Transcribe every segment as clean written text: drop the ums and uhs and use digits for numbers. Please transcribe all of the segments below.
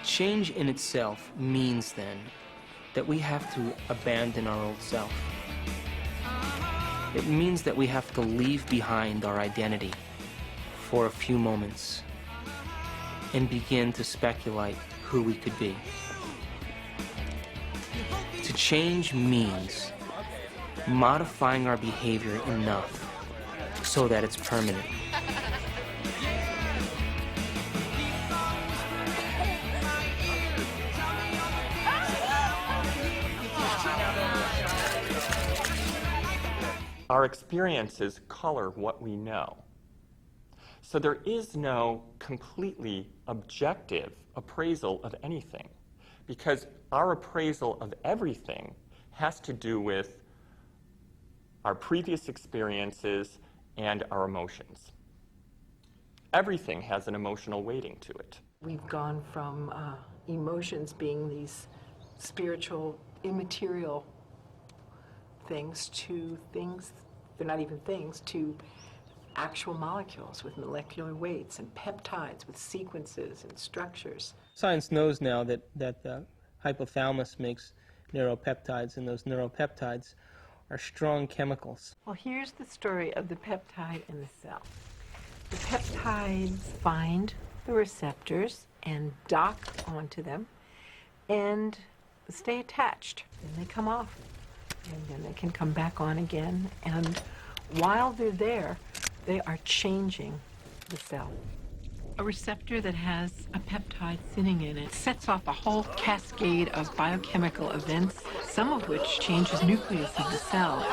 Change in itself means, then, that we have to abandon our old self. It means that we have to leave behind our identity for a few moments and begin to speculate who we could be. To change means modifying our behavior enough so that it's permanent. Our experiences color what we know. So there is no completely objective appraisal of anything, because our appraisal of everything has to do with our previous experiences and our emotions. Everything has an emotional weighting to it. We've gone from emotions being these spiritual, immaterial things to things, they're not even things, to actual molecules with molecular weights and peptides with sequences and structures. Science knows now that the hypothalamus makes neuropeptides, and those neuropeptides are strong chemicals. Well, here's the story of the peptide in the cell. The peptides find the receptors and dock onto them and stay attached. Then they come off, and then they can come back on again. And while they're there, they are changing the cell. A receptor that has a peptide sitting in it sets off a whole cascade of biochemical events, some of which changes the nucleus of the cell.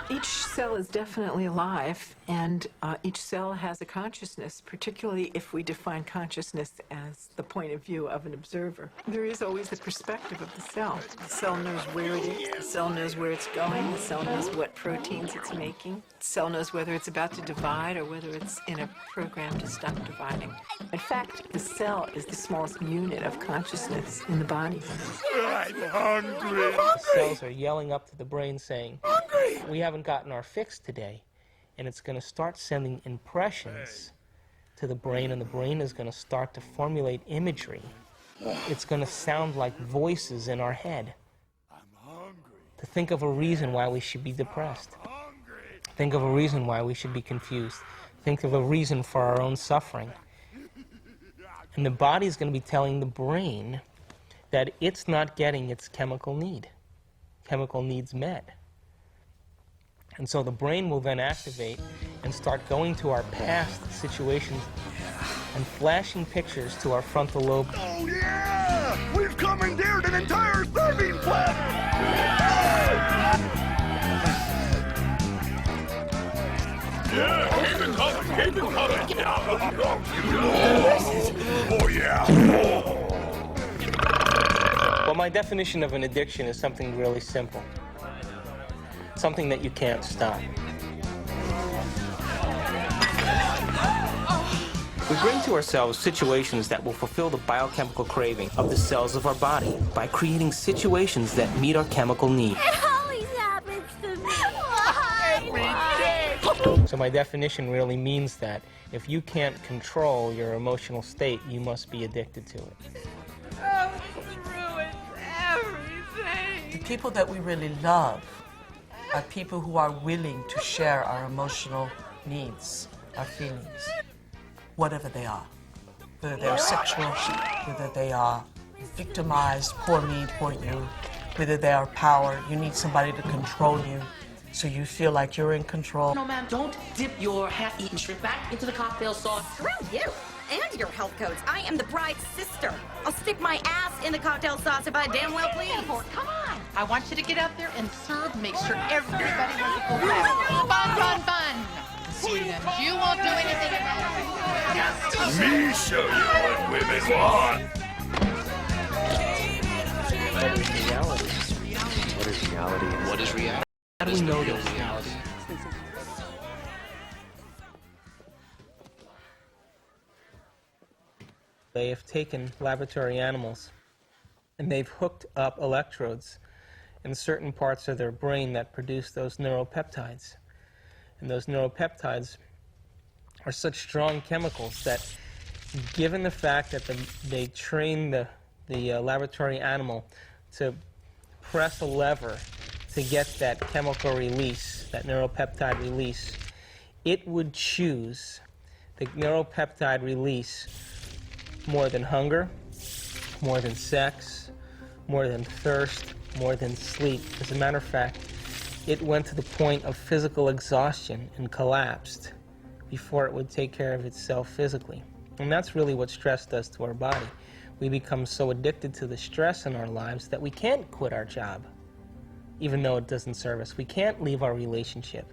Each cell is definitely alive, and each cell has a consciousness, particularly if we define consciousness as the point of view of an observer. There is always the perspective of the cell. The cell knows where it is, the cell knows where it's going, the cell knows what proteins it's making, the cell knows whether it's about to divide or whether it's in a program to stop dividing. In fact, the cell is the smallest unit of consciousness in the body. I'm hungry. The cells are yelling up to the brain saying, "Hungry! We haven't gotten our fix today." And it's going to start sending impressions to the brain, and the brain is going to start to formulate imagery. It's going to sound like voices in our head. I'm hungry. To think of a reason why we should be depressed. Think of a reason why we should be confused. Think of a reason for our own suffering. And the body is going to be telling the brain that it's not getting its chemical needs met. And so the brain will then activate and start going to our past situations and flashing pictures to our frontal lobe. Oh yeah! We've commandeered an entire serving plant! Yeah! Keep it coming! Keep it coming! Oh yeah! Well, my definition of an addiction is something really simple. Something that you can't stop. We bring to ourselves situations that will fulfill the biochemical craving of the cells of our body by creating situations that meet our chemical need. It always happens to me. Why? So my definition really means that if you can't control your emotional state, you must be addicted to it. Oh, this ruins everything. The people that we really love are people who are willing to share our emotional needs, our feelings, whatever they are. Whether they are sexual, whether they are victimized, poor me, poor you, whether they are power, you need somebody to control you so you feel like you're in control. No, ma'am, don't dip your half-eaten shrimp back into the cocktail sauce. Screw you and your health codes. I am the bride's sister. I'll stick my ass in the cocktail sauce if I damn well please. Come on. I want you to get out there and serve. Make sure everybody has a good time. Fun, fun, fun. See them. You won't do anything about it. Me show you what women want! What is reality? What is reality? What is reality? How do we know this? Reality. They have taken laboratory animals and they've hooked up electrodes in certain parts of their brain that produce those neuropeptides. And those neuropeptides are such strong chemicals that given the fact that they train the laboratory animal to press a lever to get that chemical release, that neuropeptide release, it would choose the neuropeptide release more than hunger, more than sex, more than thirst, more than sleep. As a matter of fact, it went to the point of physical exhaustion and collapsed before it would take care of itself physically. And that's really what stress does to our body. We become so addicted to the stress in our lives that we can't quit our job, even though it doesn't serve us. We can't leave our relationship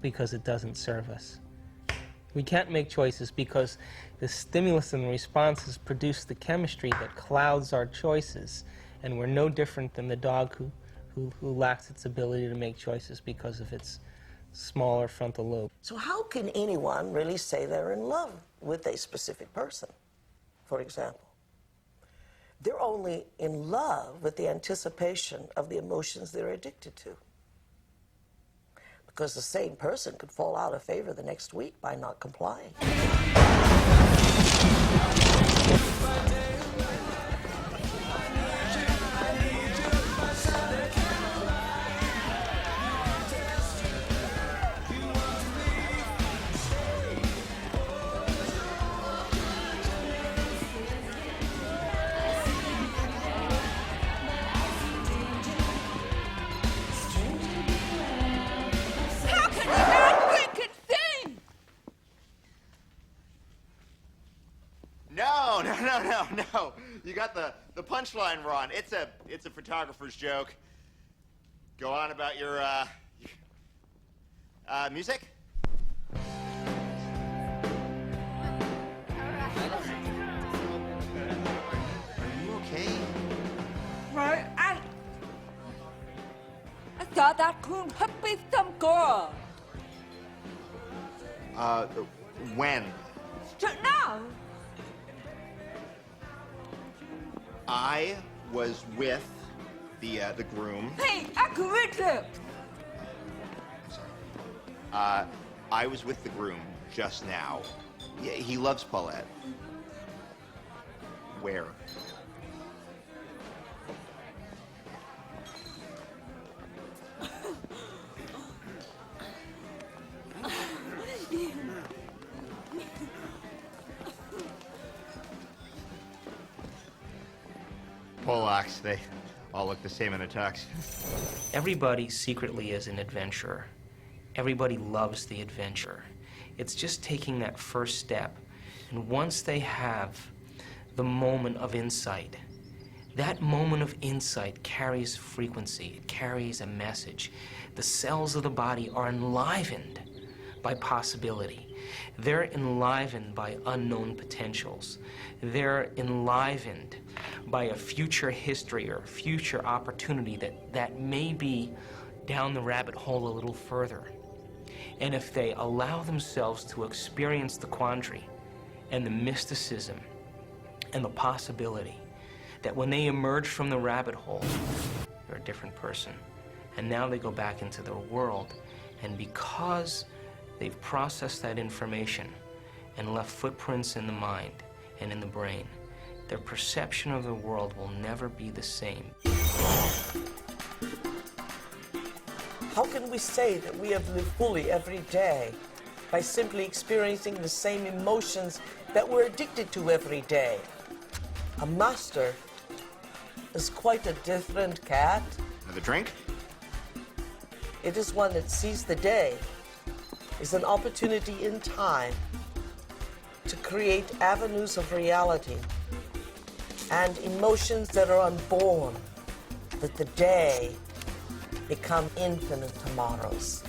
because it doesn't serve us. We can't make choices because the stimulus and responses produce the chemistry that clouds our choices, and we're no different than the dog who lacks its ability to make choices because of its smaller frontal lobe. So how can anyone really say they're in love with a specific person, for example? They're only in love with the anticipation of the emotions they're addicted to. Because the same person could fall out of favor the next week by not complying. No. You got the punchline wrong. It's a photographer's joke. Go on about your music? Are you okay? Right, I thought that could be some girl. When? Now. I was with the groom. Hey, I can read it. Sorry. I was with the groom just now. Yeah, he loves Paulette. Where? Polacks, they all look the same in a tux. Everybody secretly is an adventurer. Everybody loves the adventure. It's just taking that first step. And once they have the moment of insight, that moment of insight carries frequency. It carries a message. The cells of the body are enlivened by possibility. They're enlivened by unknown potentials. They're enlivened by a future history or future opportunity that may be down the rabbit hole a little further. And if they allow themselves to experience the quandary and the mysticism and the possibility that when they emerge from the rabbit hole, they're a different person. And now they go back into their world, and because they've processed that information and left footprints in the mind and in the brain, their perception of the world will never be the same. How can we say that we have lived fully every day by simply experiencing the same emotions that we're addicted to every day? A master is quite a different cat. Another drink? It is one that sees the day is an opportunity in time to create avenues of reality and emotions that are unborn, that the day become infinite tomorrows.